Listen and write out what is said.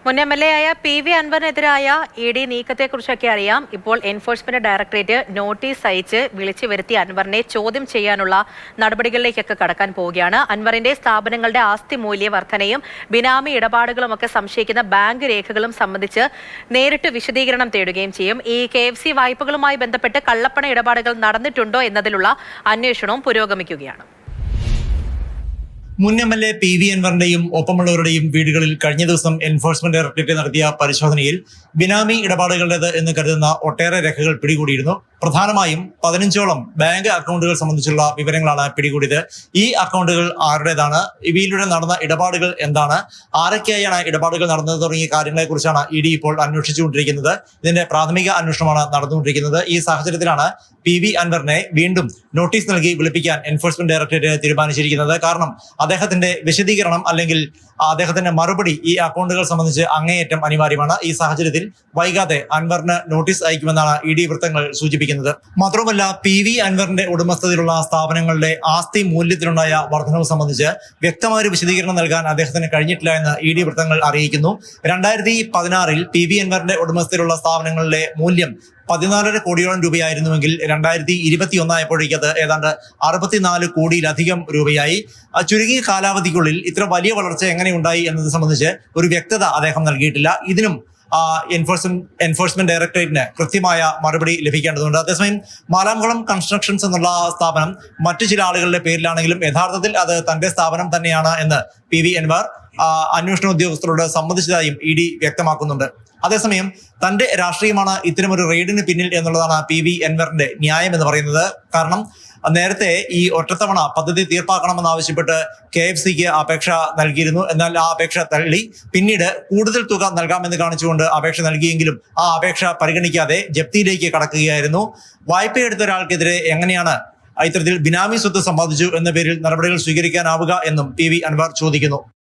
മുൻ MLA ആയ PV അൻവറിനെതിരായ ED നീക്കത്തെക്കുറിച്ചൊക്കെ അറിയാം. ഇപ്പോൾ എൻഫോഴ്സ്മെന്റ് ഡയറക്ടറേറ്റ് നോട്ടീസ് അയച്ച് വിളിച്ചു വരുത്തി അൻവറിനെ ചോദ്യം ചെയ്യാനുള്ള നടപടികളിലേക്കൊക്കെ കടക്കാൻ പോവുകയാണ്. അൻവറിന്റെ സ്ഥാപനങ്ങളുടെ ആസ്തി മൂല്യവർദ്ധനയും ബിനാമി ഇടപാടുകളുമൊക്കെ സംശയിക്കുന്ന ബാങ്ക് രേഖകളും സംബന്ധിച്ച് നേരിട്ട് വിശദീകരണം തേടുകയും ചെയ്യും. ഈ KFC വായ്പകളുമായി ബന്ധപ്പെട്ട് കള്ളപ്പണ ഇടപാടുകൾ നടന്നിട്ടുണ്ടോ എന്നതിലുള്ള അന്വേഷണവും പുരോഗമിക്കുകയാണ്. മുൻ MLA PV അൻവറിന്റെയും ഒപ്പമുള്ളവരുടെയും വീടുകളിൽ കഴിഞ്ഞ ദിവസം എൻഫോഴ്സ്മെന്റ് ഡയറക്ടറേറ്റ് നടത്തിയ പരിശോധനയിൽ ബിനാമി ഇടപാടുകളുടേത് എന്ന് കരുതുന്ന ഒട്ടേറെ രേഖകൾ പിടികൂടിയിരുന്നു. പ്രധാനമായും 15ഓളം ബാങ്ക് അക്കൗണ്ടുകൾ സംബന്ധിച്ചുള്ള വിവരങ്ങളാണ് പിടികൂടിയത്. ഈ അക്കൗണ്ടുകൾ ആരുടേതാണ്, ഇവയിലൂടെ നടന്ന ഇടപാടുകൾ എന്താണ്, ആരൊക്കെയായാണ് ഇടപാടുകൾ നടന്നത് തുടങ്ങിയ കാര്യങ്ങളെക്കുറിച്ചാണ് ED ഇപ്പോൾ അന്വേഷിച്ചുകൊണ്ടിരിക്കുന്നത്. ഇതിന്റെ പ്രാഥമിക അന്വേഷണമാണ് നടന്നുകൊണ്ടിരിക്കുന്നത്. ഈ സാഹചര്യത്തിലാണ് PV അൻവറിനെ വീണ്ടും നോട്ടീസ് നൽകി വിളിപ്പിക്കാൻ എൻഫോഴ്സ്മെന്റ് ഡയറക്ടറേറ്റ് തീരുമാനിച്ചിരിക്കുന്നത്. കാരണം അദ്ദേഹത്തിന്റെ വിശദീകരണം അല്ലെങ്കിൽ അദ്ദേഹത്തിന്റെ മറുപടി ഈ അക്കൗണ്ടുകൾ സംബന്ധിച്ച് അങ്ങേയറ്റം അനിവാര്യമാണ്. ഈ സാഹചര്യത്തിൽ വൈകാതെ അൻവറിന് നോട്ടീസ് അയക്കുമെന്നാണ് ED വൃത്തങ്ങൾ സൂചിപ്പിക്കുന്നത്. മാത്രമല്ല, PV അൻവറിന്റെ ഉടമസ്ഥതയിലുള്ള സ്ഥാപനങ്ങളുടെ ആസ്തി മൂല്യത്തിലുണ്ടായ വർധനവ് സംബന്ധിച്ച് വ്യക്തമായ ഒരു വിശദീകരണം നൽകാൻ അദ്ദേഹത്തിന് കഴിഞ്ഞിട്ടില്ല എന്ന് ED വൃത്തങ്ങൾ അറിയിക്കുന്നു. 2016 PV അൻവറിന്റെ ഉടമസ്ഥതയിലുള്ള സ്ഥാപനങ്ങളുടെ മൂല്യം 14.5 കോടിയോളം രൂപയായിരുന്നുവെങ്കിൽ 2021 ആയപ്പോഴേക്ക് അത് ഏതാണ്ട് 64 കോടിയിലധികം രൂപയായി. ചുരുങ്ങിയ കാലാവധിക്കുള്ളിൽ ഇത്ര വലിയ വളർച്ച എങ്ങനെയുണ്ടായി എന്നത് സംബന്ധിച്ച് ഒരു വ്യക്തത അദ്ദേഹം നൽകിയിട്ടില്ല. ഇതിനും എൻഫോഴ്സ്മെന്റ് ഡയറക്ടറേറ്റിന് കൃത്യമായ മറുപടി ലഭിക്കേണ്ടതുണ്ട്. അതേസമയം മാലാംകുളം കൺസ്ട്രക്ഷൻസ് എന്നുള്ള സ്ഥാപനം മറ്റു ചില ആളുകളുടെ പേരിലാണെങ്കിലും യഥാർത്ഥത്തിൽ അത് തന്റെ സ്ഥാപനം തന്നെയാണ് എന്ന് PV അൻവർ അന്വേഷണ ഉദ്യോഗസ്ഥരോട് സമ്മതിച്ചതായും ED വ്യക്തമാക്കുന്നുണ്ട്. അതേസമയം തന്റെ രാഷ്ട്രീയമാണ് ഇത്തരമൊരു റെയ്ഡിന് പിന്നിൽ എന്നുള്ളതാണ് PV അൻവറിന്റെ ന്യായം എന്ന് പറയുന്നത്. കാരണം നേരത്തെ ഈ ഒറ്റത്തവണ പദ്ധതി തീർപ്പാക്കണമെന്നാവശ്യപ്പെട്ട് KFCക്ക് അപേക്ഷ നൽകിയിരുന്നു. എന്നാൽ ആ അപേക്ഷ തള്ളി. പിന്നീട് കൂടുതൽ തുക നൽകാമെന്ന് കാണിച്ചുകൊണ്ട് അപേക്ഷ നൽകിയെങ്കിലും ആ അപേക്ഷ പരിഗണിക്കാതെ ജപ്തിയിലേക്ക് കടക്കുകയായിരുന്നു. വായ്പയെടുത്ത ഒരാൾക്കെതിരെ എങ്ങനെയാണ് ഇത്തരത്തിൽ ബിനാമി സ്വത്ത് സമ്പാദിച്ചു എന്ന പേരിൽ നടപടികൾ സ്വീകരിക്കാനാവുക എന്നും PV അൻവർ ചോദിക്കുന്നു.